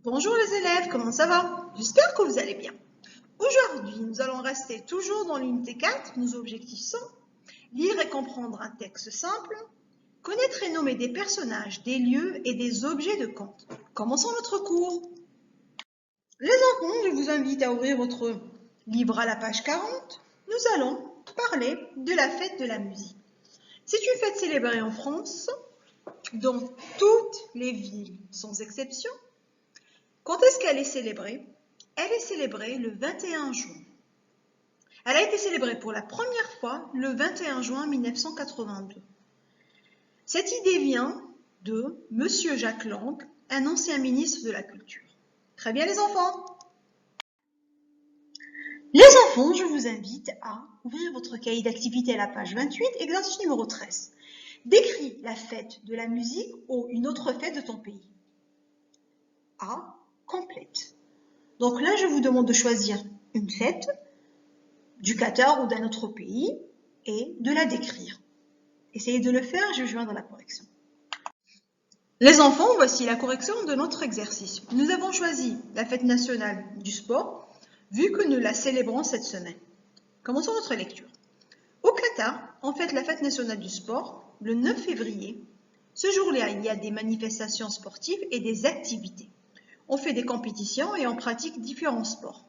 Bonjour les élèves, comment ça va? J'espère que vous allez bien. Aujourd'hui, nous allons rester toujours dans l'unité 4. Nos objectifs sont lire et comprendre un texte simple, connaître et nommer des personnages, des lieux et des objets de conte. Commençons notre cours. Les enfants, je vous invite à ouvrir votre livre à la page 40. Nous allons parler de la fête de la musique. C'est une fête célébrée en France, dans toutes les villes, sans exception. Quand est-ce qu'elle est célébrée? Elle est célébrée le 21 juin. Elle a été célébrée pour la première fois le 21 juin 1982. Cette idée vient de Monsieur Jacques Lang, un ancien ministre de la Culture. Très bien les enfants. Les enfants, je vous invite à ouvrir votre cahier d'activité à la page 28, exercice numéro 13. Décris la fête de la musique ou une autre fête de ton pays. A. Complète. Donc là, je vous demande de choisir une fête du Qatar ou d'un autre pays et de la décrire. Essayez de le faire, je vais joindre la correction. Les enfants, voici la correction de notre exercice. Nous avons choisi la fête nationale du sport, vu que nous la célébrons cette semaine. Commençons notre lecture. Au Qatar, on fête la fête nationale du sport le 9 février. Ce jour-là, il y a des manifestations sportives et des activités. On fait des compétitions et on pratique différents sports.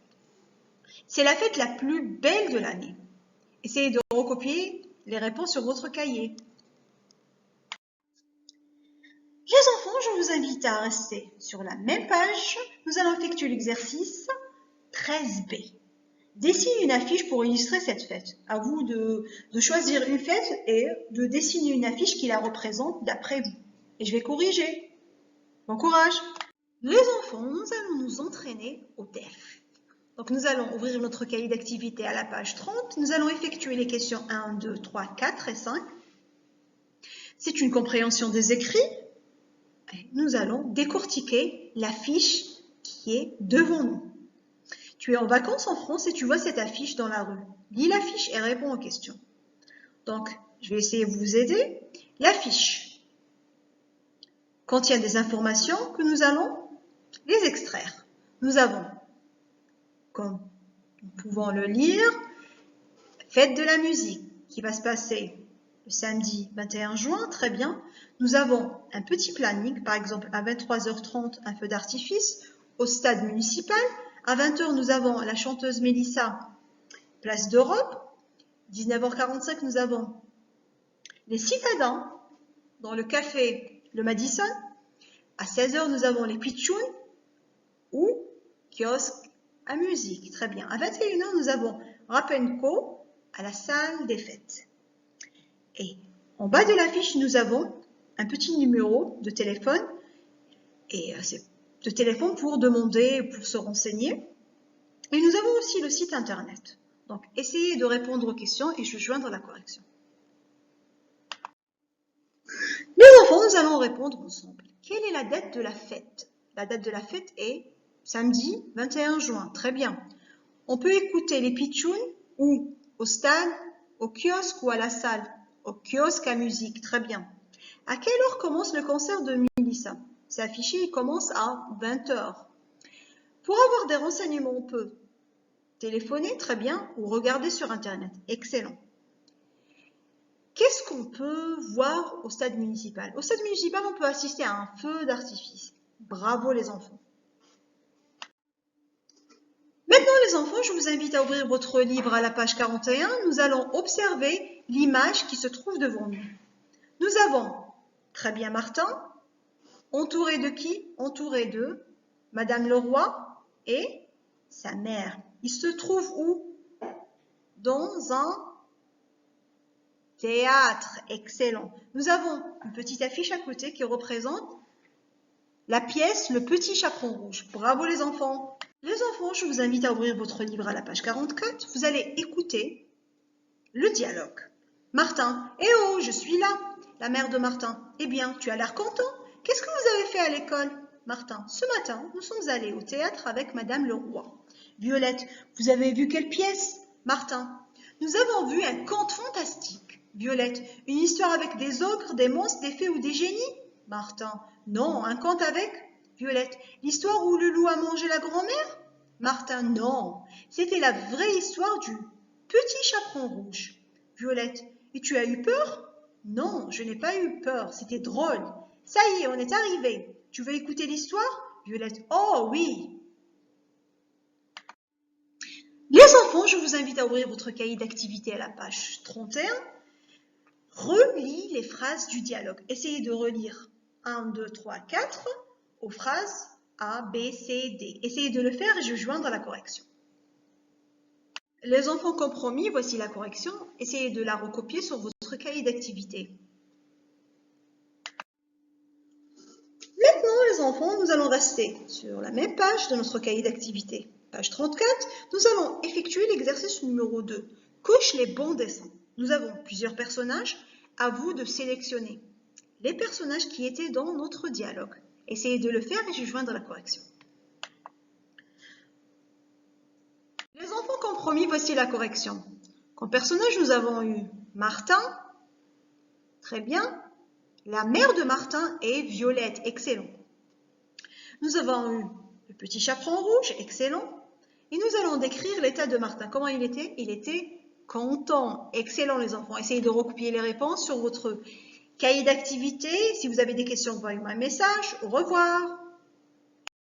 C'est la fête la plus belle de l'année. Essayez de recopier les réponses sur votre cahier. Les enfants, je vous invite à rester sur la même page. Nous allons effectuer l'exercice 13B. Dessine une affiche pour illustrer cette fête. À vous de choisir une fête et de dessiner une affiche qui la représente d'après vous. Et je vais corriger. Bon courage! Les enfants, nous allons nous entraîner au DEF. Donc nous allons ouvrir notre cahier d'activité à la page 30. Nous allons effectuer les questions 1, 2, 3, 4 et 5. C'est une compréhension des écrits. Nous allons décortiquer la fiche qui est devant nous. Tu es en vacances en France et tu vois cette affiche dans la rue. Lis l'affiche et réponds aux questions. Donc, je vais essayer de vous aider. L'affiche contient des informations que nous allons les extraire. Nous avons, comme nous pouvons le lire, fête de la musique qui va se passer le samedi 21 juin, très bien. Nous avons un petit planning, par exemple à 23h30, un feu d'artifice au stade municipal. À 20h, nous avons la chanteuse Mélissa, place d'Europe. 19h45, nous avons les citadins dans le café Le Madison. À 16h, nous avons les pitchouns ou kiosques à musique. Très bien. À 21h, nous avons Rap & Co à la salle des fêtes. Et en bas de l'affiche, nous avons un petit numéro de téléphone. Et c'est de téléphone pour demander, pour se renseigner. Et nous avons aussi le site internet. Donc, essayez de répondre aux questions et je vais joindre la correction. Les enfants, nous allons répondre ensemble. Quelle est la date de la fête? La date de la fête est samedi 21 juin. Très bien. On peut écouter les pitchouns ou au stade, au kiosque ou à la salle. Au kiosque à musique. Très bien. À quelle heure commence le concert de Mélissa? C'est affiché, il commence à 20h. Pour avoir des renseignements, on peut téléphoner, très bien, ou regarder sur Internet. Excellent. Qu'est-ce qu'on peut voir au stade municipal? Au stade municipal, on peut assister à un feu d'artifice. Bravo les enfants. Maintenant les enfants, je vous invite à ouvrir votre livre à la page 41. Nous allons observer l'image qui se trouve devant nous. Nous avons, très bien Martin, entouré de qui? Entouré de Madame Leroy et sa mère. Il se trouve où? Dans un théâtre. Excellent. Nous avons une petite affiche à côté qui représente la pièce Le Petit Chaperon Rouge. Bravo les enfants. Les enfants, je vous invite à ouvrir votre livre à la page 44. Vous allez écouter le dialogue. Martin. Eh oh, je suis là. La mère de Martin. Eh bien, tu as l'air content. Qu'est-ce que vous avez fait à l'école? Martin. Ce matin, nous sommes allés au théâtre avec Madame Leroy. Violette. Vous avez vu quelle pièce? Martin. Nous avons vu un conte fantastique. Violette. Une histoire avec des ogres, des monstres, des fées ou des génies? Martin. Non, un conte avec Violette, l'histoire où le loup a mangé la grand-mère? Martin, non, c'était la vraie histoire du petit chaperon rouge. Violette, et tu as eu peur? Non, je n'ai pas eu peur, c'était drôle. Ça y est, on est arrivé. Tu veux écouter l'histoire? Violette, oh oui. Les enfants, je vous invite à ouvrir votre cahier d'activité à la page 31. Relis les phrases du dialogue. Essayez de relire 1, 2, 3, 4 aux phrases A, B, C, D. Essayez de le faire et je joindre la correction. Les enfants compromis, voici la correction. Essayez de la recopier sur votre cahier d'activité. Maintenant, les enfants, nous allons rester sur la même page de notre cahier d'activité. Page 34, nous allons effectuer l'exercice numéro 2. Coche les bons dessins. Nous avons plusieurs personnages. À vous de sélectionner les personnages qui étaient dans notre dialogue. Essayez de le faire et je joindre la correction. Les enfants compromis, voici la correction. Comme personnage, nous avons eu Martin. Très bien. La mère de Martin est Violette. Excellent. Nous avons eu le petit chaperon rouge. Excellent. Et nous allons décrire l'état de Martin. Comment il était? Il était content. Excellent, les enfants. Essayez de recopier les réponses sur votre cahier d'activité. Si vous avez des questions, envoyez-moi un message. Au revoir.